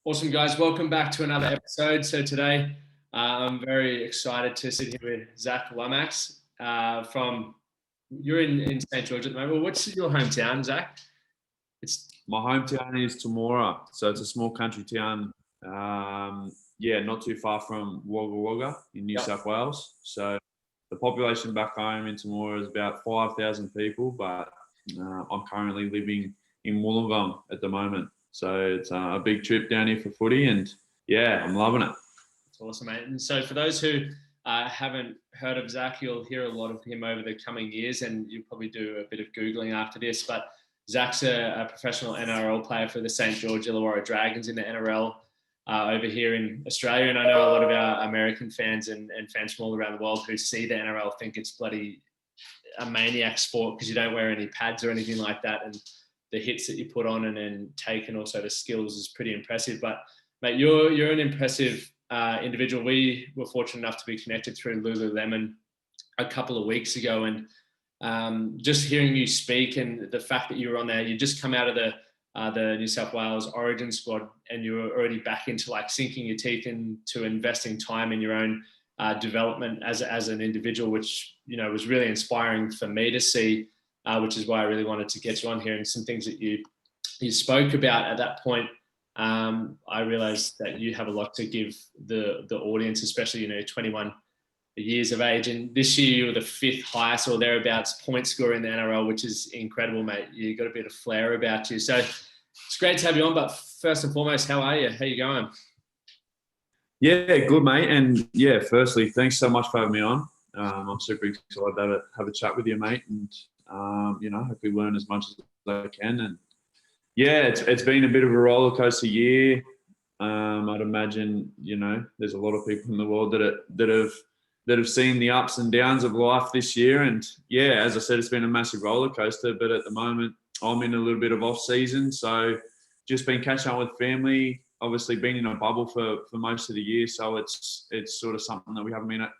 Awesome, guys. Welcome back to another episode. So today, I'm very excited to sit here with Zac Lomax you're in St George at the moment. Well, what's your hometown, Zac? My hometown is Temora, so it's a small country town. Not too far from Wagga Wagga in New South Wales. So the population back home in Temora is about 5,000 people, but I'm currently living in Wollongong at the moment. So it's a big trip down here for footy, and yeah, I'm loving it. That's awesome, mate. And so for those who haven't heard of Zac, you'll hear a lot of him over the coming years, and you'll probably do a bit of Googling after this. But Zac's a professional NRL player for the St George Illawarra Dragons in the NRL over here in Australia. And I know a lot of our American fans and fans from all around the world who see the NRL think it's bloody a maniac sport because you don't wear any pads or anything like that. And the hits that you put on and then take and also the skills is pretty impressive. But, mate, you're an impressive individual. We were fortunate enough to be connected through Lululemon a couple of weeks ago, and just hearing you speak and the fact that you were on there, you just come out of the New South Wales Origin Squad, and you were already back into like sinking your teeth into investing time in your own development as an individual, which was really inspiring for me to see. Which is why I really wanted to get you on here, and some things that you spoke about at that point. I realized that you have a lot to give the audience, especially 21 years of age, and this year you were the 5th highest or thereabouts point scorer in the NRL, which is incredible, mate. You got a bit of flair about you, so it's great to have you on. But first and foremost, how are you? How you going? Yeah, good, mate. And yeah, firstly, thanks so much for having me on. I'm super excited to have a chat with you, mate, and hopefully learn as much as I can. And yeah, it's been a bit of a roller coaster year. I'd imagine there's a lot of people in the world that have seen the ups and downs of life this year. And yeah, as I said, it's been a massive roller coaster. But at the moment, I'm in a little bit of off season, so just been catching up with family. Obviously, been in a bubble for most of the year, so it's sort of something that we haven't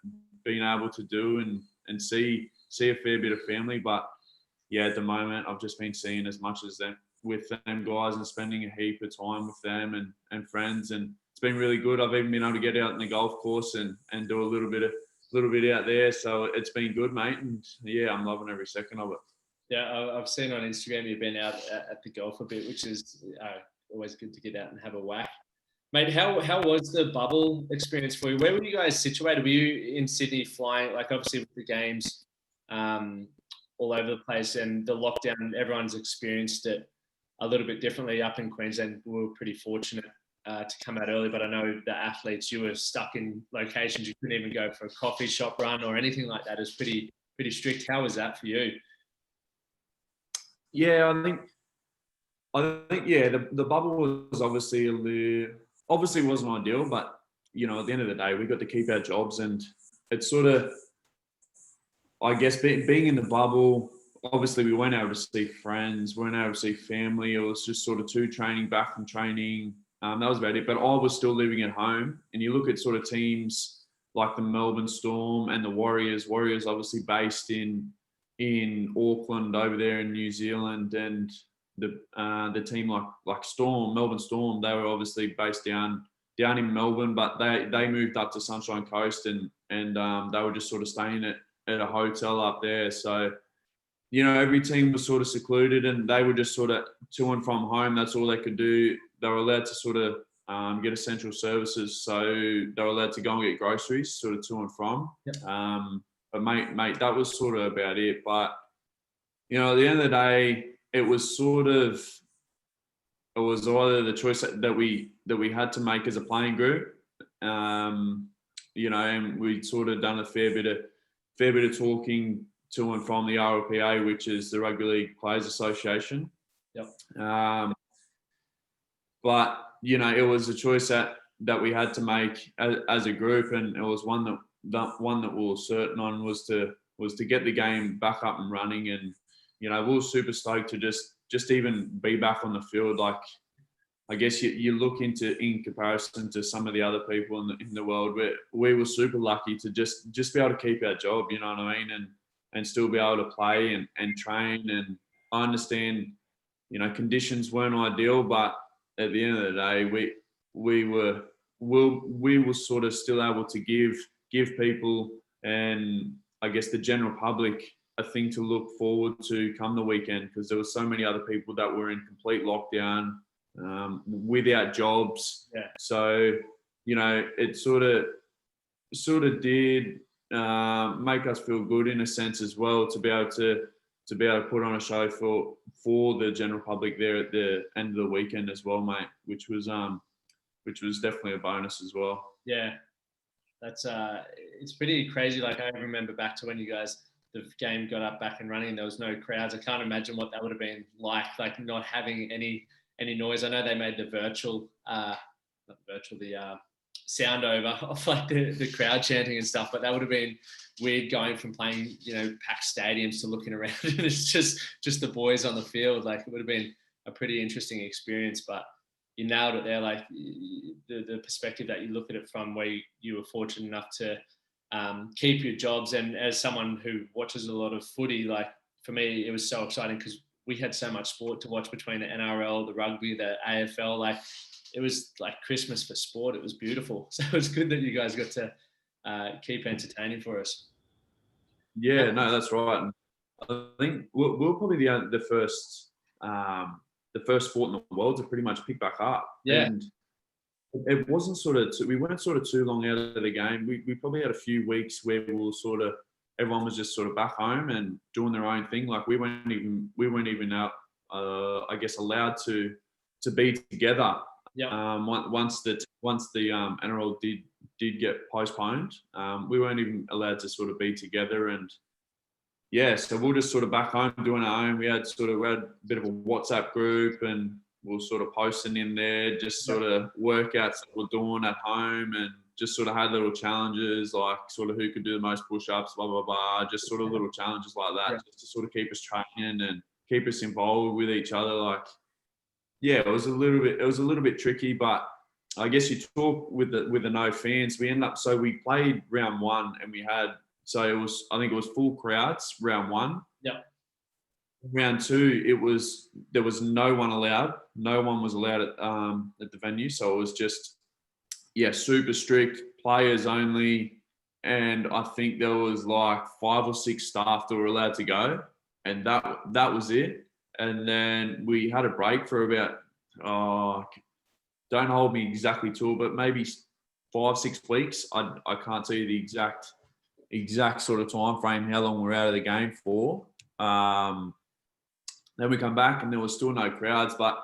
been able to do and see a fair bit of family. But yeah, at the moment, I've just been seeing as much as them with them guys and spending a heap of time with them and friends, and it's been really good. I've even been able to get out in the golf course and do a little bit out there, so it's been good, mate. And yeah, I'm loving every second of it. Yeah, I've seen on Instagram you've been out at the golf a bit, which is always good to get out and have a whack. Mate, how was the bubble experience for you? Where were you guys situated? Were you in Sydney flying, like obviously with the games all over the place and the lockdown, everyone's experienced it a little bit differently. Up in Queensland, we were pretty fortunate to come out early, but I know the athletes, you were stuck in locations you couldn't even go for a coffee shop run or anything like that. It was pretty strict. How was that for you? Yeah, I think the bubble was obviously wasn't ideal, but at the end of the day, we got to keep our jobs, and it's sort of, I guess, being in the bubble. Obviously, we weren't able to see friends, weren't able to see family. It was just sort of training back from training. That was about it. But I was still living at home, and you look at sort of teams like the Melbourne Storm and the Warriors. Warriors obviously based in Auckland over there in New Zealand, and the team like Melbourne Storm, they were obviously based down in Melbourne, but they moved up to Sunshine Coast and they were just sort of staying at a hotel up there. So every team was sort of secluded, and they were just sort of to and from home. That's all they could do. They were allowed to sort of get essential services, so they were allowed to go and get groceries sort of to and from. Yep. But mate, that was sort of about it. But at the end of the day, it was either the choice that we had to make as a playing group, and we'd sort of done a fair bit of talking to and from the RLPA, which is the Rugby League Players Association. Yep. But it was a choice that we had to make as a group, and it was one that we were certain on was to get the game back up and running. And we were super stoked to just even be back on the field. Like, I guess you look in comparison to some of the other people in the world, we were super lucky to just be able to keep our job, you know what I mean, and still be able to play and train. And I understand, conditions weren't ideal, but at the end of the day, we were sort of still able to give people and I guess the general public a thing to look forward to come the weekend, because there were so many other people that were in complete lockdown, without jobs. Yeah. So, it sort of did make us feel good in a sense as well, to be able to put on a show for the general public there at the end of the weekend as well, mate, which was definitely a bonus as well. Yeah, that's it's pretty crazy. Like, I remember back to when the game got up back and running, there was no crowds. I can't imagine what that would have been like not having any noise. I know they made the sound over of like the crowd chanting and stuff, but that would have been weird going from playing, packed stadiums to looking around and it's just the boys on the field. Like, it would have been a pretty interesting experience, but you nailed it there. Like, the perspective that you look at it from, where you were fortunate enough to keep your jobs. And as someone who watches a lot of footy, like, for me, it was so exciting because we had so much sport to watch between the NRL, the rugby, the AFL. Like, it was like Christmas for sport. It was beautiful. So it was good that you guys got to keep entertaining for us. Yeah, no, that's right. And I think we're probably the first sport in the world to pretty much pick back up. Yeah. And it wasn't we weren't too long out of the game. We probably had a few weeks where everyone was just sort of back home and doing their own thing. Like, we weren't even out, I guess, allowed to be together. Yeah. Once the NRL did get postponed, we weren't even allowed to sort of be together. And yeah, so we're just sort of back home doing our own. We had a bit of a WhatsApp group, and we were sort of posting in there just sort of workouts that we're doing at home, and just sort of had little challenges, like sort of who could do the most push-ups, blah, blah, blah, just sort of little challenges like that, just to sort of keep us training and keep us involved with each other. Like, yeah, it was a little bit tricky, but I guess you talk with the no fans. So we played round one, and I think it was full crowds round one. Yep. Round two, there was no one allowed. No one was allowed at the venue. So it was just, super strict, players only. And I think there was like 5 or 6 staff that were allowed to go, and that was it. And then we had a break for about, don't hold me exactly to it, but maybe 5-6 weeks. I can't tell you the exact sort of time frame, how long we're out of the game for. Then we come back and there was still no crowds. But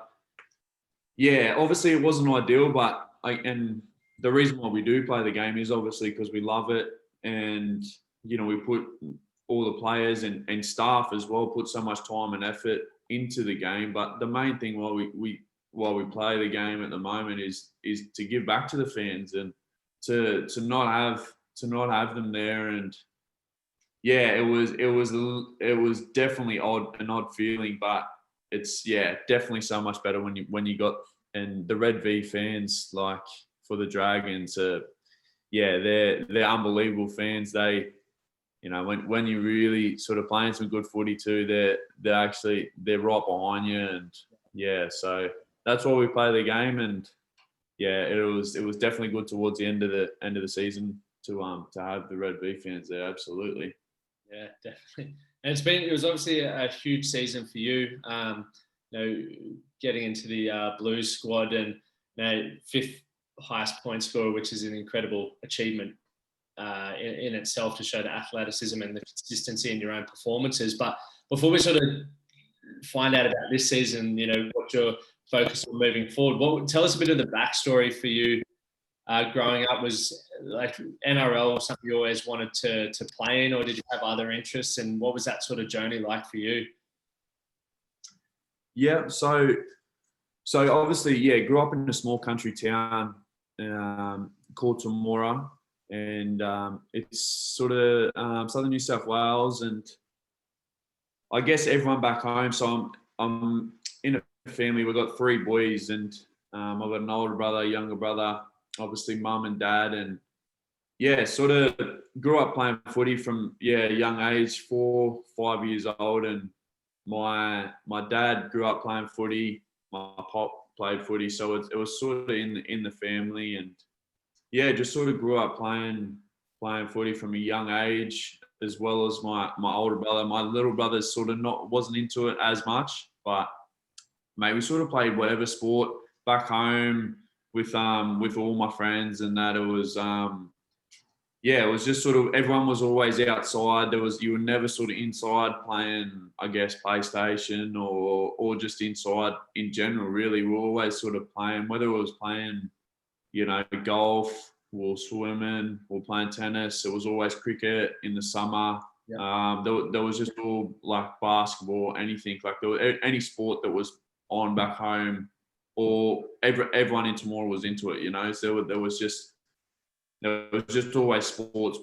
yeah, obviously it wasn't ideal, but and the reason why we do play the game is obviously because we love it. And, we put all the players and staff as well, put so much time and effort into the game. But the main thing while we play the game at the moment is to give back to the fans, and to not have them there. And yeah, it was definitely an odd feeling, but it's definitely so much better when you got, and the Red V fans, like, for the Dragons, they're unbelievable fans. They, when you really sort of playing some good footy too, they're right behind you. And so that's why we play the game. And it was definitely good towards the end of the season to have the Red V fans there. Absolutely. Yeah, definitely. And it was obviously a huge season for you. Getting into the Blues squad, and 5th highest point scorer, which is an incredible achievement in itself, to show the athleticism and the consistency in your own performances. But before we sort of find out about this season, what your focus on moving forward, tell us a bit of the backstory for you growing up. Was like NRL something you always wanted to play in, or did you have other interests? And what was that sort of journey like for you? Yeah, so obviously, grew up in a small country town called Temora, and it's sort of southern New South Wales. And I guess everyone back home. So I'm in a family. We've got 3 boys, and I've got an older brother, younger brother, obviously mum and dad. And sort of grew up playing footy from young age, 4, 5 years old. And my dad grew up playing footy. My pop played footy, so it was sort of in the family, and yeah, just sort of grew up playing footy from a young age, as well as my older brother. My little brother sort of wasn't into it as much, but mate, we sort of played whatever sport back home with all my friends, and that it was yeah, it was just sort of everyone was always outside. You were never sort of inside playing, I guess, PlayStation or just inside in general. Really, we were always sort of playing, whether it was playing, golf, or swimming, or playing tennis. It was always cricket in the summer. Yeah. There was just all like basketball, anything like there was any sport that was on back home, or everyone in Temora was into it. So there was just always sport,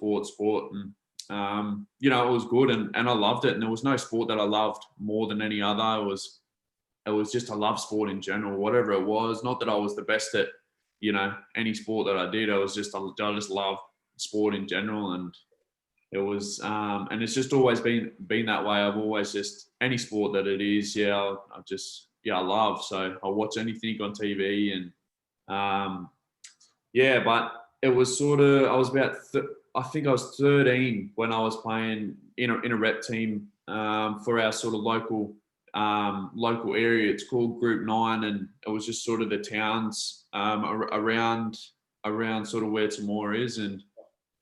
and it was good, and I loved it. And there was no sport that I loved more than any other. It was just I love sport in general, whatever it was. Not that I was the best at any sport that I did. I just loved sport in general, and it was and it's just always been that way. I've always just any sport that it is, I love. So I watch anything on TV, and but it was sort of I was about I think I was 13 when I was playing in a rep team for our sort of local area. It's called Group 9, and it was just sort of the towns around sort of where Temora is, and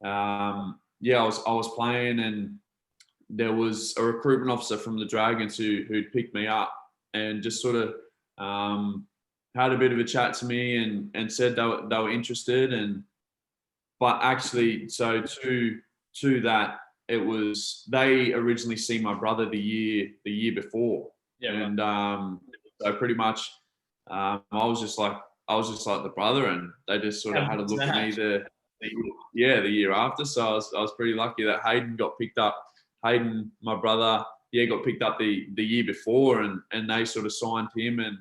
I was playing, and there was a recruitment officer from the Dragons who'd picked me up and just sort of had a bit of a chat to me and said they were interested, but actually, so to that, it was they originally seen my brother the year before. Yeah, and so pretty much, I was just like the brother, and they just sort of had a look at me the year after. So I was pretty lucky that Hayden got picked up. Hayden, my brother, got picked up the year before, and they sort of signed him, and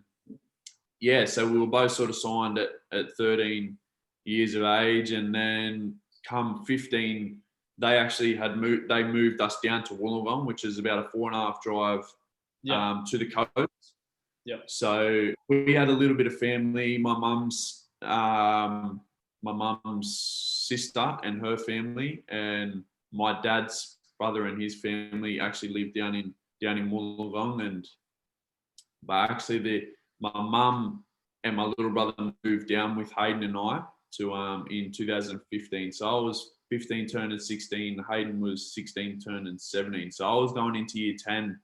so we were both sort of signed at 13 years of age, and then come 15, they actually moved us down to Wollongong, which is about a 4.5 drive to the coast. Yeah. So we had a little bit of family. My mum's sister and her family, and my dad's brother and his family actually lived down in Wollongong, but actually my mum and my little brother moved down with Hayden and I to in 2015. So I was 15 turning 16. Hayden was 16 turning 17. So I was going into year 10,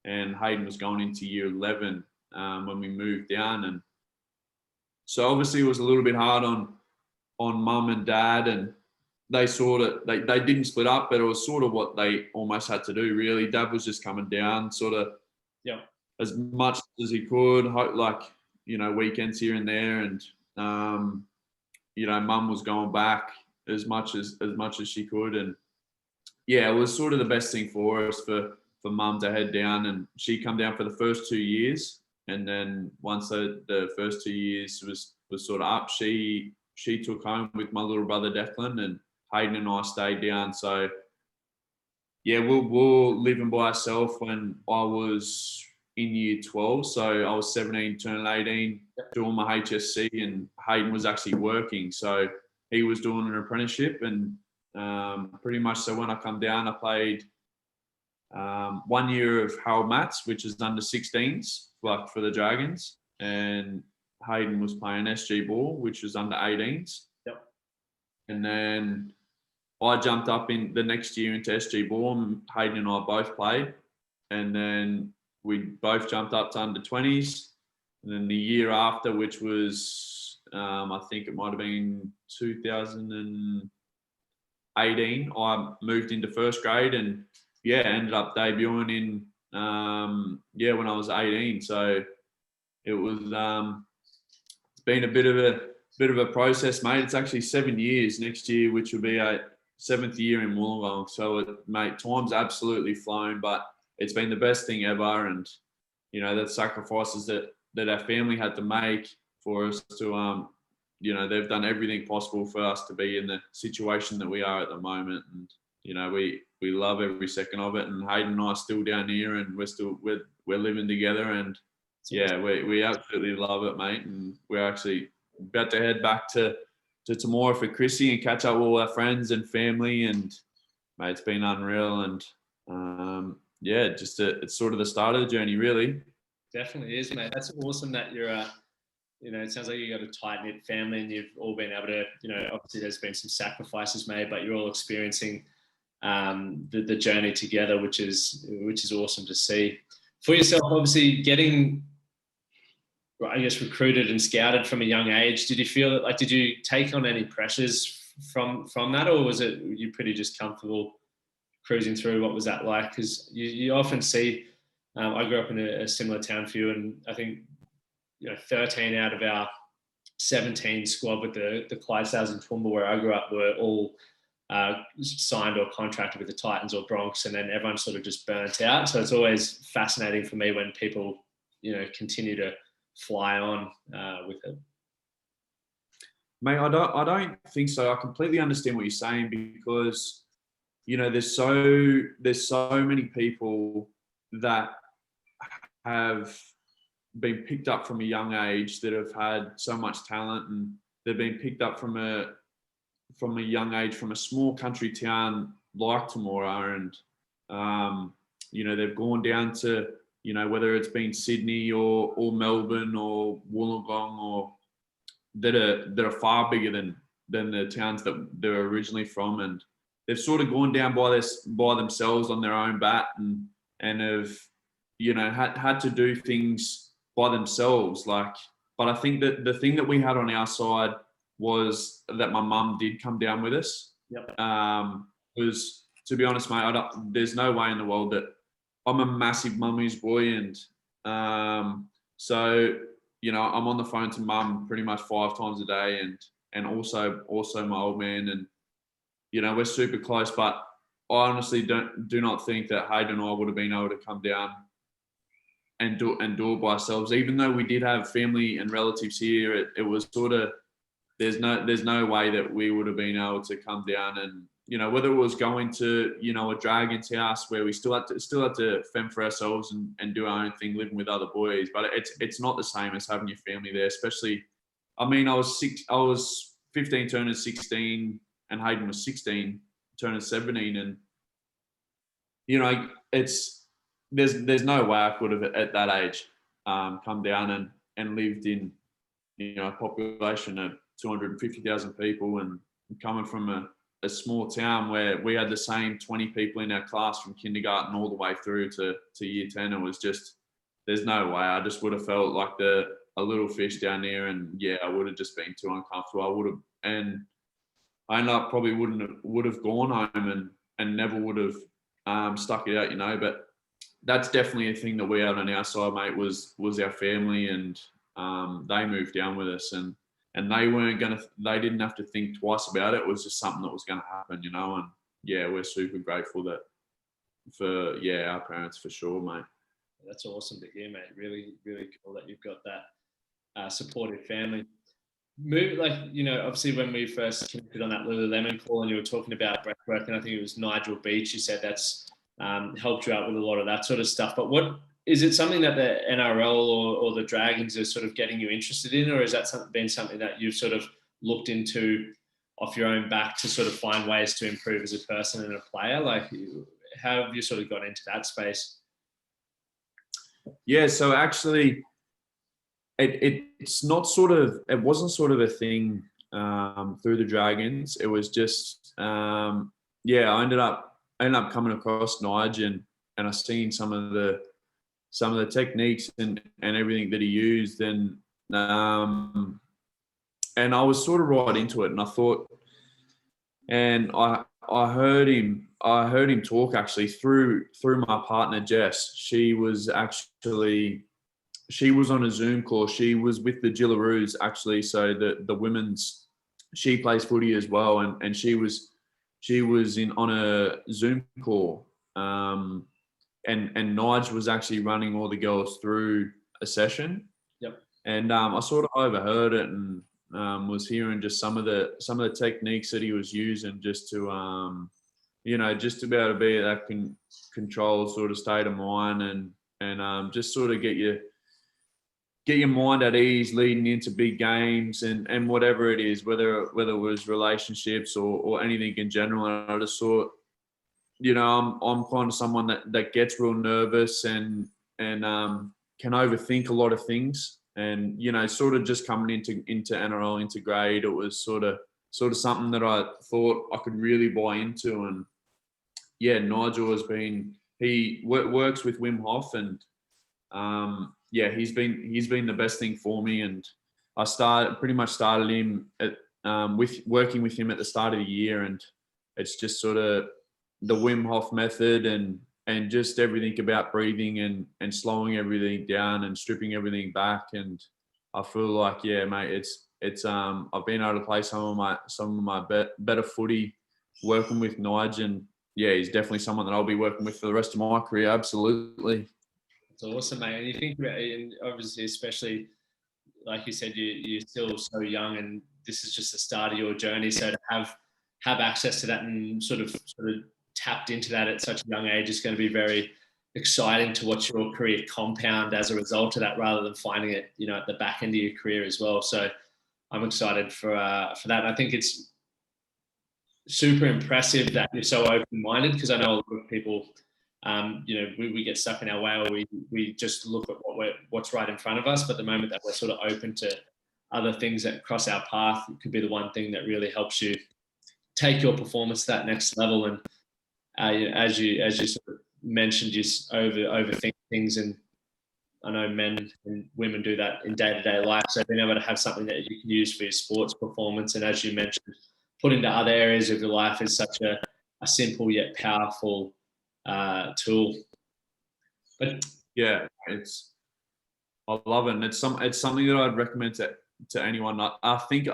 and Hayden was going into year 11 when we moved down. And so obviously it was a little bit hard on mum and dad, and they sort of they didn't split up, but it was sort of what they almost had to do, really. Dad was just coming down sort of as much as he could, like weekends here and there, and mum was going back as much as she could, and it was sort of the best thing for us for mum to head down, and she come down for the first 2 years, and then once the first 2 years was sort of up, she took home with my little brother Declan, and Hayden and I stayed down. So we were living by ourselves when I was in year 12. So I was 17 turning 18 doing my HSC, and Hayden was actually working. So he was doing an apprenticeship, and pretty much so when I come down, I played 1 year of Harold Mats, which is under 16s, like for the Dragons, and Hayden was playing SG ball, which was under 18s. Yep. And then I jumped up in the next year into SG ball, and Hayden and I both played, and then we both jumped up to under 20s. And then the year after, which was I think it might have been 2018, I moved into first grade, and ended up debuting in when I was 18. So it was it's been a bit of a process, mate. It's actually 7 years next year, which will be a 7th year in Wollongong. So mate, time's absolutely flown, but it's been the best thing ever, and the sacrifices that our family had to make for us to they've done everything possible for us to be in the situation that we are at the moment, and we love every second of it. And Hayden and I are still down here, and we're living together, and Yeah, we absolutely love it, mate. And we're actually about to head back to tomorrow for Chrissy and catch up with all our friends and family. And mate, it's been unreal. And yeah, it's sort of the start of the journey, really. Definitely is, mate. That's awesome that you're, it sounds like you got a tight knit family and you've all been able to, obviously there's been some sacrifices made, but you're all experiencing the journey together, which is awesome to see. For yourself, obviously getting, I guess, recruited and scouted from a young age, did you feel that, like, did you take on any pressures from that, or was it you pretty just comfortable cruising through? What was that like? Because you often see, I grew up in a similar town for you, and I think 13 out of our 17 squad with the Clydesdales and Toowoomba, where I grew up, were all signed or contracted with the Titans or Bronx, and then everyone sort of just burnt out. So it's always fascinating for me when people continue to fly on with it. Mate, I don't think so. I completely understand what you're saying, because there's so many people that have been picked up from a young age that have had so much talent, and they've been picked up from a young age from a small country town like Temora, and they've gone down to whether it's been Sydney or Melbourne or Wollongong, or that are far bigger than the towns that they're originally from, and they've sort of gone down by themselves on their own bat, and have had to do things by themselves. But I think that the thing that we had on our side was that my mum did come down with us. Yep. Because, to be honest, mate, there's no way in the world that I'm a massive mummy's boy, and so I'm on the phone to mum pretty much 5 times a day, and also my old man, and we're super close. But I honestly do not think that Hayden and I would have been able to come down and do it by ourselves, even though we did have family and relatives here. It was sort of, there's no way that we would have been able to come down, and whether it was going to a Dragons house where we still had to fend for ourselves and do our own thing, living with other boys. But it's not the same as having your family there. Especially, I was 15 turning 16, and Hayden was 16 turning 17, and there's no way I could have at that age come down and lived in a population of 250,000 people, and coming from a small town where we had the same 20 people in our class from kindergarten all the way through to year 10. It was just, there's no way. I just would have felt like a little fish down there, and yeah, I would have just been too uncomfortable. I would have, and I ended up probably would have gone home and never would have stuck it out, but that's definitely a thing that we had on our side, mate, was our family, and they moved down with us, and they didn't have to think twice about it. It was just something that was going to happen, and yeah, we're super grateful for our parents, for sure, mate. That's awesome to hear, mate. Really, really cool that you've got that supportive family. Obviously when we first connected on that Lululemon call, and you were talking about breathwork, and I think it was Nigel Beach, you said that's helped you out with a lot of that sort of stuff. But what is it, something that the NRL or the Dragons are sort of getting you interested in, or has that been something that you've sort of looked into off your own back to sort of find ways to improve as a person and a player? How have you sort of got into that space? Yeah, so actually, it wasn't sort of a thing through the Dragons. It was just I ended up coming across Nige, and I seen some of the techniques and everything that he used, and I was sort of right into it, and I thought, and I heard him talk actually through my partner Jess. She was on a Zoom call. She was with the Gillaroos actually, so the women's, she plays footy as well, and she was on a Zoom call, and Nige was actually running all the girls through a session. Yep. And I sort of overheard it, and was hearing just some of the techniques that he was using, just to just to be able to be that controlled sort of state of mind, and just sort of get get your mind at ease leading into big games and whatever it is, whether it was relationships or anything in general. And I just thought, you know, I'm kind of someone that gets real nervous and can overthink a lot of things. And, you know, sort of just coming into NRL, into grade, it was sort of something that I thought I could really buy into. And yeah, Nigel he works with Wim Hof, and yeah, he's been the best thing for me. And I pretty much started him with working with him at the start of the year, and it's just sort of the Wim Hof method and just everything about breathing and slowing everything down and stripping everything back. And I feel like, yeah, mate, it's I've been able to play some of my better footy working with Nige, and yeah, he's definitely someone that I'll be working with for the rest of my career. Absolutely. It's awesome, mate. And you think about it, and obviously, especially like you said, you're still so young, and this is just the start of your journey. So to have access to that and sort of tapped into that at such a young age is going to be very exciting to watch your career compound as a result of that, rather than finding it, you know, at the back end of your career as well. So I'm excited for that. I think it's super impressive that you're so open-minded, because I know a lot of people, you know, we get stuck in our way, or we just look at what's right in front of us. But the moment that we're sort of open to other things that cross our path, it could be the one thing that really helps you take your performance to that next level. And as you sort of mentioned, you overthink things, and I know men and women do that in day-to-day life. So being able to have something that you can use for your sports performance, and as you mentioned, put into other areas of your life, is such a simple yet powerful tool. But yeah, I love it. And it's something that I'd recommend to anyone. I think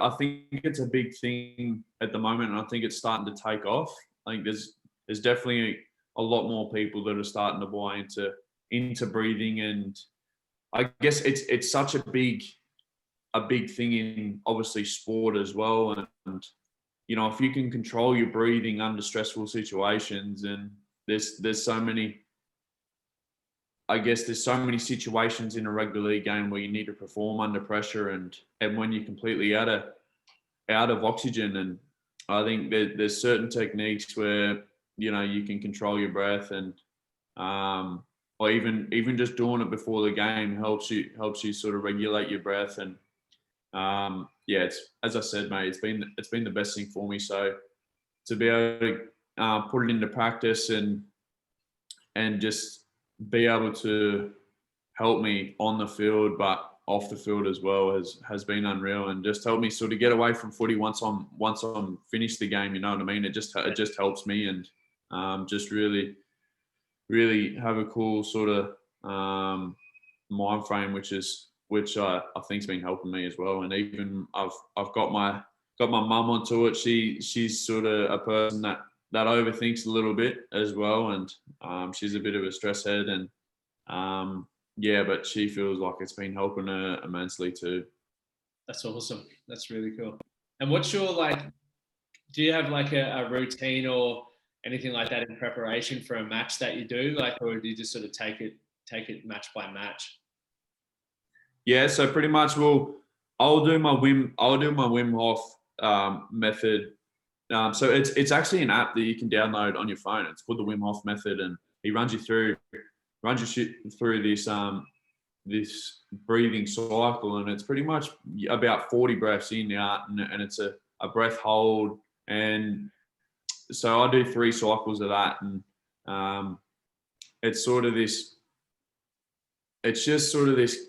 it's a big thing at the moment, and I think it's starting to take off. I think there's definitely a lot more people that are starting to buy into breathing, and I guess it's such a big thing in obviously sport as well. And you know, if you can control your breathing under stressful situations, and there's so many situations in a rugby league game where you need to perform under pressure, and when you're completely out of oxygen. And I think there's certain techniques where, you know, you can control your breath, and or even just doing it before the game helps you sort of regulate your breath. And yeah, it's, as I said, mate, it's been the best thing for me. So to be able to put it into practice and just be able to help me on the field, but off the field as well, has been unreal, and just helped me sort of get away from footy once I'm finished the game. You know what I mean? It just helps me, and just really have a cool sort of mind frame, which I think's been helping me as well. And even I've got my mum onto it. She's sort of a person that overthinks a little bit as well, and she's a bit of a stress head, and yeah, but she feels like it's been helping her immensely too. that's awesome. That's really cool. And what's your, like, do you have like a routine or anything like that in preparation for a match that you do, like, or do you just sort of take it match by match? Yeah, so pretty much I'll do my Wim Hof method. So it's actually an app that you can download on your phone. It's called the Wim Hof method, and he runs you through this breathing cycle, and it's pretty much about 40 breaths in, out, and it's a breath hold. And so I do 3 cycles of that, and it's sort of this. It's just sort of this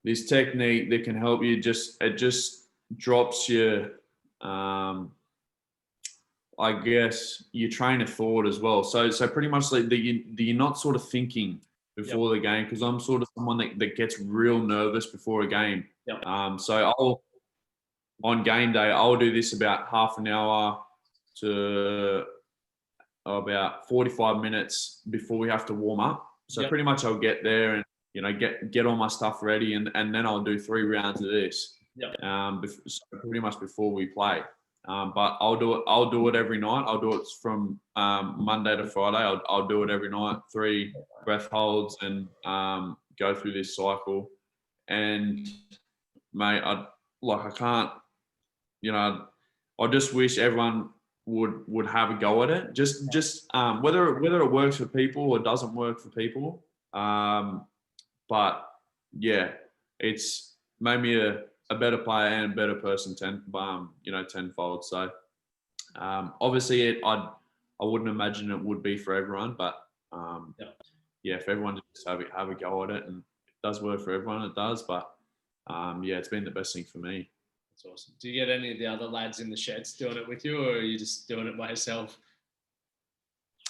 this technique that can help you. It just drops your I guess your train of thought as well. So pretty much like you're not sort of thinking before the game, because I'm sort of someone that gets real nervous before a game. Yep. So on game day, I'll do this about half an hour to about 45 minutes before we have to warm up. So pretty much I'll get there and, you know, get all my stuff ready, and then I'll do 3 rounds of this. So pretty much before we play. But I'll do it every night. I'll do it from Monday to Friday. I'll do it every night, 3 breath holds and go through this cycle. And mate, I can't, I just wish everyone would have a go at it. Just whether it works for people or doesn't work for people. But yeah, it's made me a better player and a better person tenfold. So obviously I wouldn't imagine it would be for everyone, but if everyone just have a go at it, and it does work for everyone, it does. But it's been the best thing for me. That's awesome. Do you get any of the other lads in the sheds doing it with you, or are you just doing it by yourself?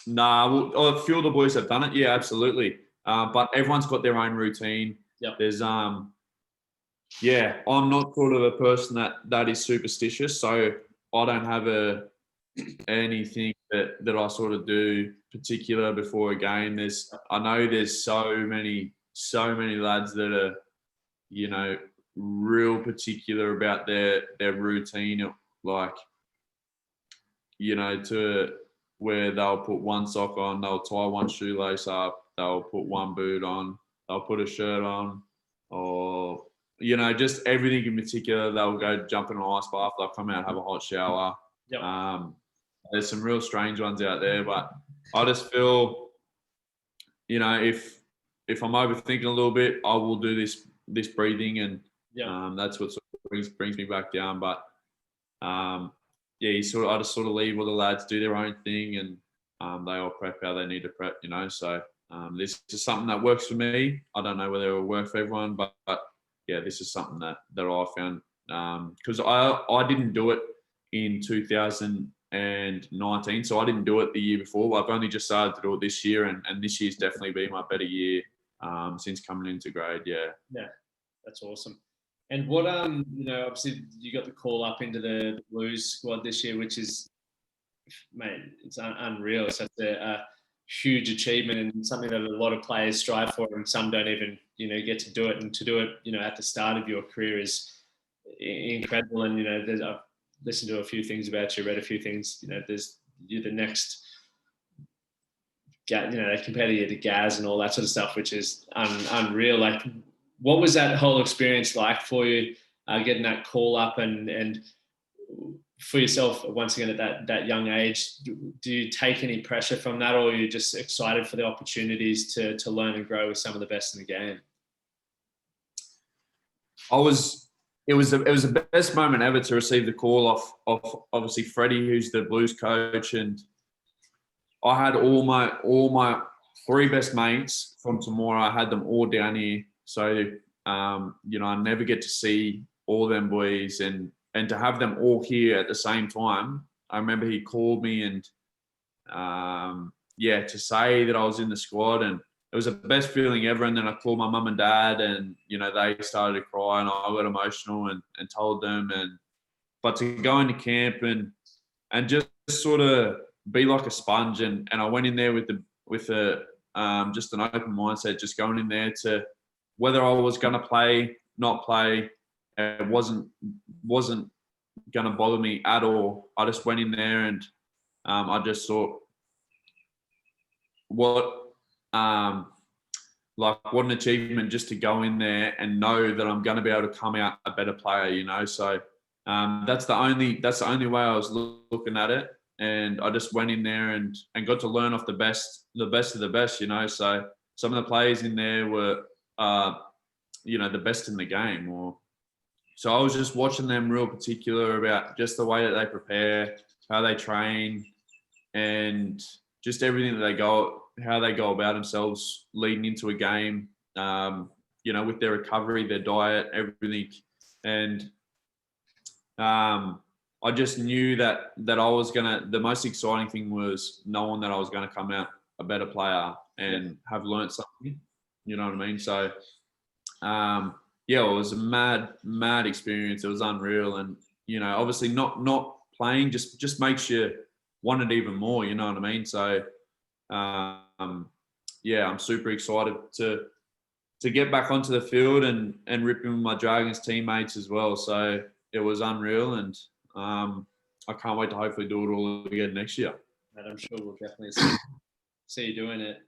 Nah, well, a few of the boys have done it. Yeah, absolutely. But everyone's got their own routine. Yep. There's I'm not sort of a person that is superstitious, so I don't have anything that I sort of do particular before a game. I know there's so many lads that are, real particular about their routine, like, to where they'll put one sock on, they'll tie one shoelace up, they'll put one boot on, they'll put a shirt on, or, just everything in particular. They'll go jump in an ice bath, they'll come out, have a hot shower. Yep. There's some real strange ones out there, but I just feel, if I'm overthinking a little bit, I will do this breathing, and that's what sort of brings me back down. But I just sort of leave all the lads do their own thing, and they all prep how they need to prep, So this is something that works for me. I don't know whether it will work for everyone, but this is something that I found, because I didn't do it in 2019, so I didn't do it the year before. I've only just started to do it this year, and this year's definitely been my better year since coming into grade. Yeah, that's awesome. And what obviously you got the call up into the Blues squad this year, which is, mate, it's unreal. It's such a huge achievement, and something that a lot of players strive for, and some don't even get to do it. And to do it at the start of your career is incredible. And I've listened to a few things about you, read a few things. You're the next, they compare you to Gaz and all that sort of stuff, which is unreal. Like, what was that whole experience like for you, getting that call up, and for yourself once again at that young age? Do you take any pressure from that, or are you just excited for the opportunities to learn and grow with some of the best in the game? It was the best moment ever to receive the call off obviously Freddie, who's the Blues coach, and I had all my three best mates from tomorrow. I had them all down here, so I never get to see all them boys, and to have them all here at the same time. I remember he called me, and to say that I was in the squad, and it was the best feeling ever. And then I called my mum and dad, and they started to cry, and I got emotional and told them. But to go into camp and just sort of be like a sponge, and I went in there with just an open mindset, just going in there to whether I was going to play, not play. It wasn't going to bother me at all. I just went in there, and I just thought, what an achievement just to go in there and know that I'm going to be able to come out a better player, So that's the only way I was looking at it, and I just went in there and got to learn off the best of the best, So some of the players in there were the best in the game, so I was just watching them real particular about just the way that they prepare, how they train, and just everything that how they go about themselves leading into a game, with their recovery, their diet, everything. And I just knew that I was the most exciting thing was knowing that I was going to come out a better player and have learnt something, you know what I mean? So, it was a mad experience. It was unreal. And, obviously not playing just makes you want it even more, you know what I mean? So, I'm super excited to get back onto the field and ripping with my Dragons teammates as well. So it was unreal, and I can't wait to hopefully do it all again next year. And I'm sure we'll definitely see you doing it.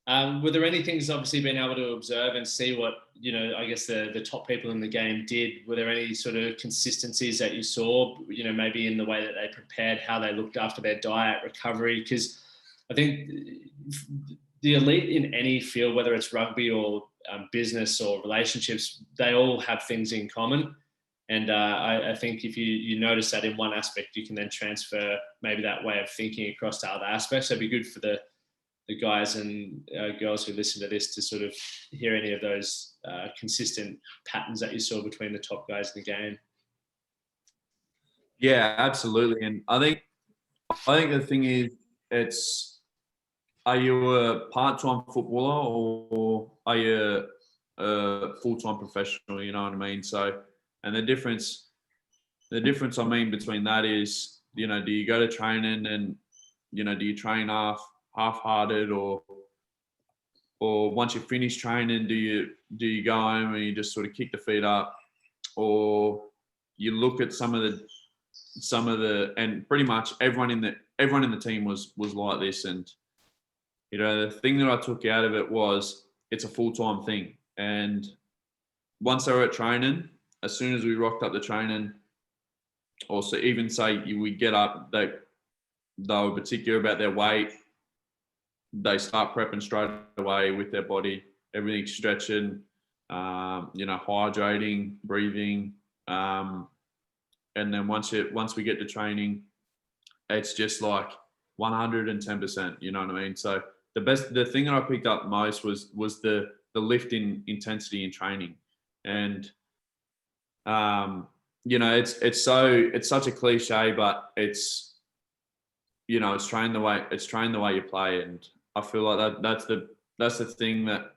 Were there any things, obviously, being able to observe and see what, I guess the top people in the game did? Were there any sort of consistencies that you saw, maybe in the way that they prepared, how they looked after their diet, recovery? Because I think the elite in any field, whether it's rugby or business or relationships, they all have things in common. And I think if you notice that in one aspect, you can then transfer maybe that way of thinking across to other aspects. So it'd be good for the guys and girls who listen to this to sort of hear any of those consistent patterns that you saw between the top guys in the game. Yeah, absolutely. And I think the thing is, are you a part-time footballer or are you a full-time professional? You know what I mean? So, and the difference I mean between that is, do you go to training and, do you train half-hearted, or once you finish training, do you go home and you just sort of kick the feet up, or you look at some of the and pretty much everyone in the team was like this. And the thing that I took out of it was it's a full-time thing. And once they were at training, as soon as we rocked up the training, or so even say we get up, they were particular about their weight. They start prepping straight away with their body, everything stretching, hydrating, breathing. And then once we get to training, it's just like 110%, you know what I mean? So the thing that I picked up most was the lift in intensity in training. And, it's such a cliche, but it's train the way you play. And I feel like that's the thing that,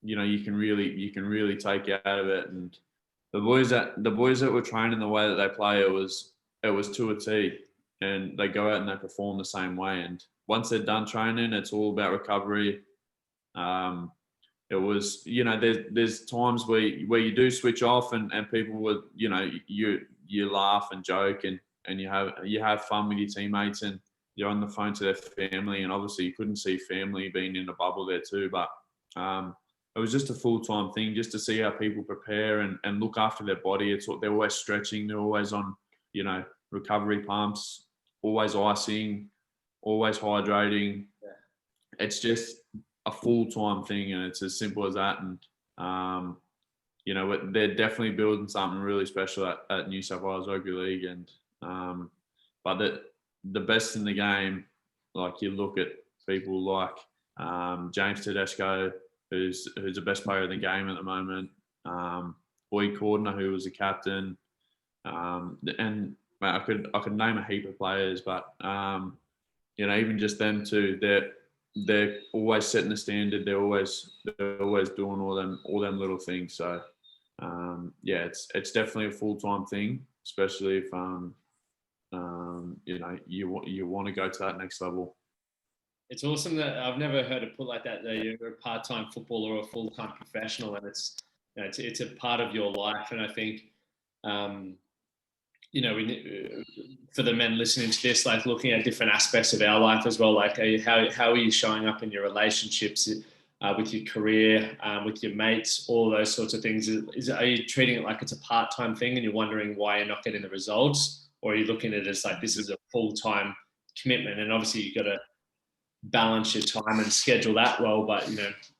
you can really take out of it. And the boys that were training the way that they play, it was to a T, and they go out and they perform the same way. And once they're done training, it's all about recovery. It was, there's times where you do switch off, and people would, you laugh and joke, and you have fun with your teammates, and you're on the phone to their family. And obviously you couldn't see family being in a bubble there too, but it was just a full-time thing, just to see how people prepare and look after their body. It's what they're always stretching, they're always on, recovery pumps, always icing, always hydrating. Yeah. It's just a full-time thing, and it's as simple as that. And they're definitely building something really special at New South Wales Rugby League. And but the best in the game, like you look at people like James Tedesco, who's the best player in the game at the moment, Boyd Cordner, who was a captain, and I could name a heap of players, but even just them two, they're always setting the standard. They're always doing all them little things. So it's definitely a full-time thing, especially if you want to go to that next level. It's awesome that I've never heard it put like that. That you're a part-time footballer or a full-time professional, and it's a part of your life. And I think, for the men listening to this, like looking at different aspects of our life as well, like how are you showing up in your relationships, with your career, with your mates, all those sorts of things? Are you treating it like it's a part-time thing and you're wondering why you're not getting the results, or are you looking at it as like this is a full-time commitment? And obviously you've got to balance your time and schedule that well, but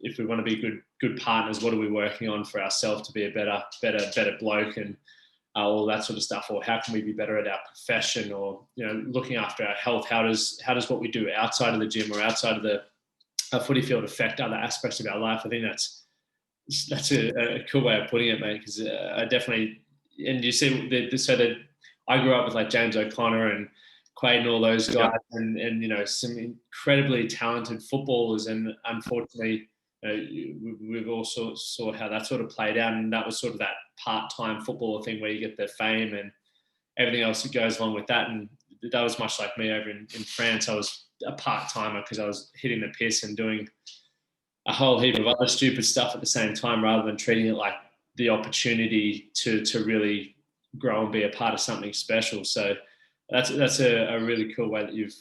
if we want to be good partners, what are we working on for ourselves to be a better bloke, and all that sort of stuff? Or how can we be better at our profession, or looking after our health? How does what we do outside of the gym or outside of the footy field affect other aspects of our life? I think that's a cool way of putting it, mate, because I definitely, and you see so that I grew up with like James O'Connor and Quaid and all those guys, and some incredibly talented footballers, and unfortunately we've also saw how that sort of played out, and that was sort of that part-time footballer thing where you get the fame and everything else that goes along with that. And that was much like me over in France. I was a part-timer because I was hitting the piss and doing a whole heap of other stupid stuff at the same time, rather than treating it like the opportunity to really grow and be a part of something special. So that's a really cool way that you've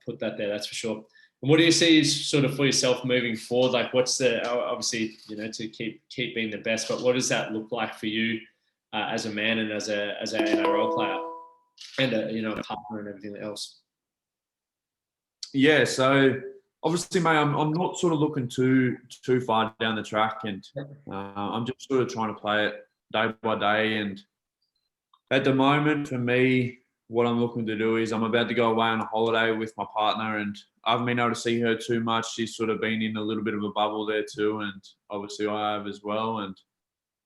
put that there, that's for sure. And what do you see is sort of for yourself moving forward? Like, what's obviously, to keep being the best, but what does that look like for you as a man and as an NRL player and a partner and everything else? Yeah, so obviously, mate, I'm not sort of looking too far down the track, and I'm just sort of trying to play it day by day. And at the moment, for me, what I'm looking to do is I'm about to go away on a holiday with my partner, and I haven't been able to see her too much. She's sort of been in a little bit of a bubble there too, and obviously I have as well. And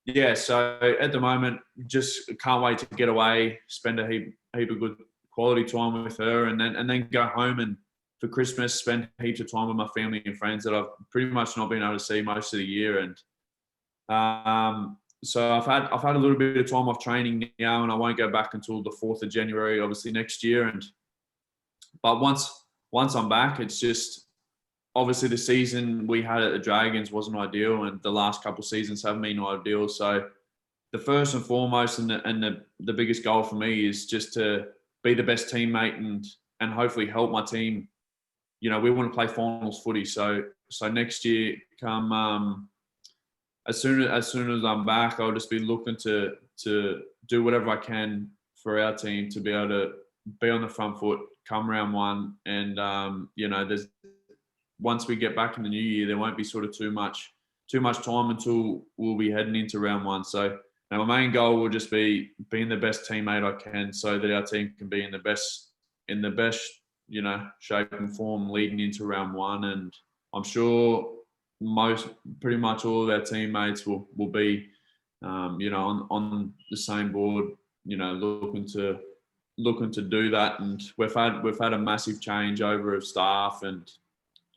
yeah, so at the moment, just can't wait to get away, spend a heap of good quality time with her, and then go home and for Christmas spend heaps of time with my family and friends that I've pretty much not been able to see most of the year. And so I've had a little bit of time off training now, and I won't go back until the 4th of January, obviously next year. But once I'm back, it's just obviously the season we had at the Dragons wasn't ideal, and the last couple of seasons haven't been ideal. So the first and foremost and the biggest goal for me is just to be the best teammate and hopefully help my team. We want to play finals footy. So next year, come as soon as I'm back, I'll just be looking to do whatever I can for our team to be able to be on the front foot come round one. And there's once we get back in the new year, there won't be sort of too much time until we'll be heading into round one. So my main goal will just be being the best teammate I can, so that our team can be in the best shape and form leading into round one. And I'm sure pretty much all of our teammates will be on the same board, looking to do that. And we've had a massive changeover of staff and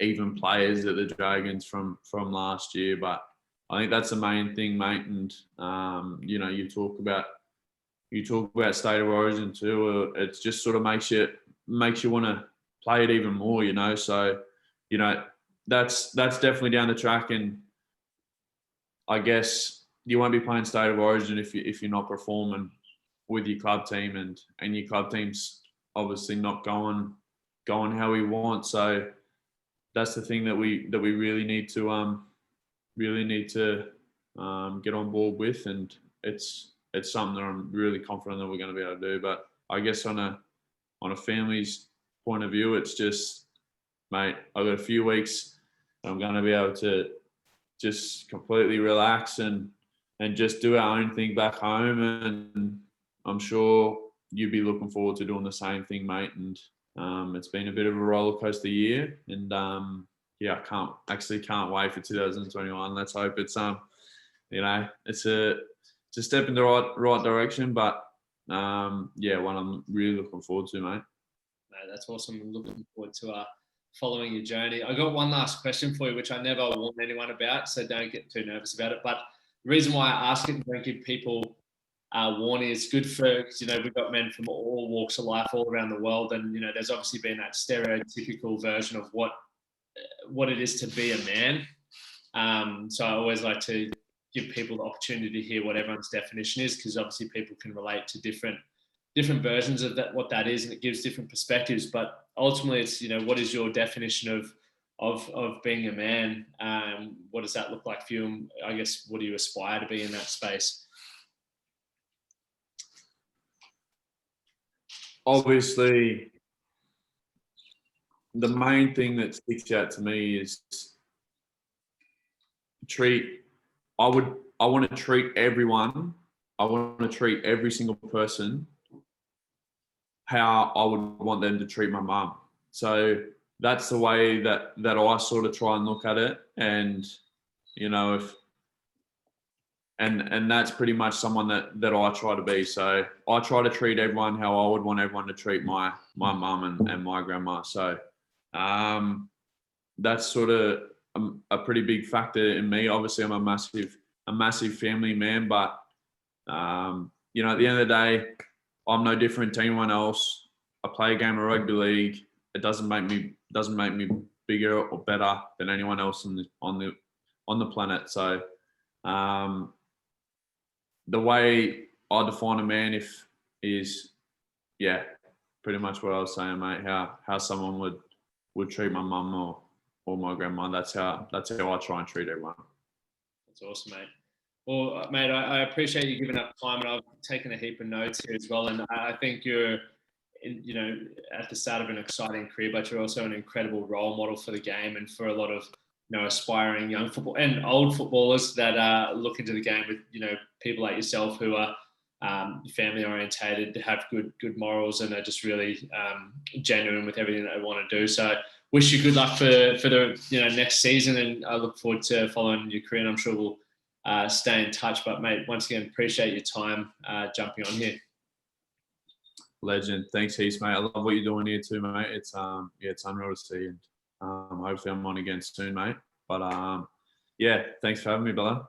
even players at the Dragons from last year. But I think that's the main thing, mate. And you talk about State of Origin too. It just sort of makes you want to play it even more, So that's definitely down the track. And I guess you won't be playing State of Origin if you're not performing with your club team, and your club team's obviously not going how we want. So that's the thing that we really need to get on board with, and it's something that I'm really confident that we're going to be able to do. But I guess on a family's point of view, it's just, mate, I've got a few weeks. I'm going to be able to just completely relax and just do our own thing back home, and I'm sure you'd be looking forward to doing the same thing, mate. And it's been a bit of a roller coaster year, and I can't wait for 2021. Let's hope it's it's a step in the right direction. But one I'm really looking forward to, mate. No, that's awesome. I'm looking forward to following your journey. I got one last question for you, which I never warn anyone about, so don't get too nervous about it. But the reason why I ask it and don't give people warning is good for, because we've got men from all walks of life all around the world, and there's obviously been that stereotypical version of what it is to be a man. So I always like to give people the opportunity to hear what everyone's definition is, because obviously people can relate to different versions of that, what that is, and it gives different perspectives. But ultimately, it's what is your definition of being a man? What does that look like for you? And I guess, what do you aspire to be in that space? Obviously, the main thing that sticks out to me is I want to treat everyone. I want to treat every single person how I would want them to treat my mum. So that's the way that I sort of try and look at it. And and that's pretty much someone that I try to be. So I try to treat everyone how I would want everyone to treat my mum and my grandma. So that's sort of a pretty big factor in me. Obviously, I'm a massive family man, but at the end of the day, I'm no different to anyone else. I play a game of rugby league. It doesn't make me bigger or better than anyone else on the planet. So the way I define a man is pretty much what I was saying, mate. How someone would treat my mum or my grandma. That's how I try and treat everyone. That's awesome, mate. Well, mate, I appreciate you giving up time, and I've taken a heap of notes here as well. And I think you're, at the start of an exciting career, but you're also an incredible role model for the game and for a lot of, aspiring young football and old footballers that look into the game with, people like yourself who are family orientated, have good morals, and are just really genuine with everything that they want to do. So wish you good luck for the next season, and I look forward to following your career, and I'm sure we'll stay in touch. But mate, once again, appreciate your time jumping on here. Legend. Thanks, heaps, mate. I love what you're doing here too, mate. It's it's unreal to see, and hopefully I'm on again soon, mate. But thanks for having me, brother.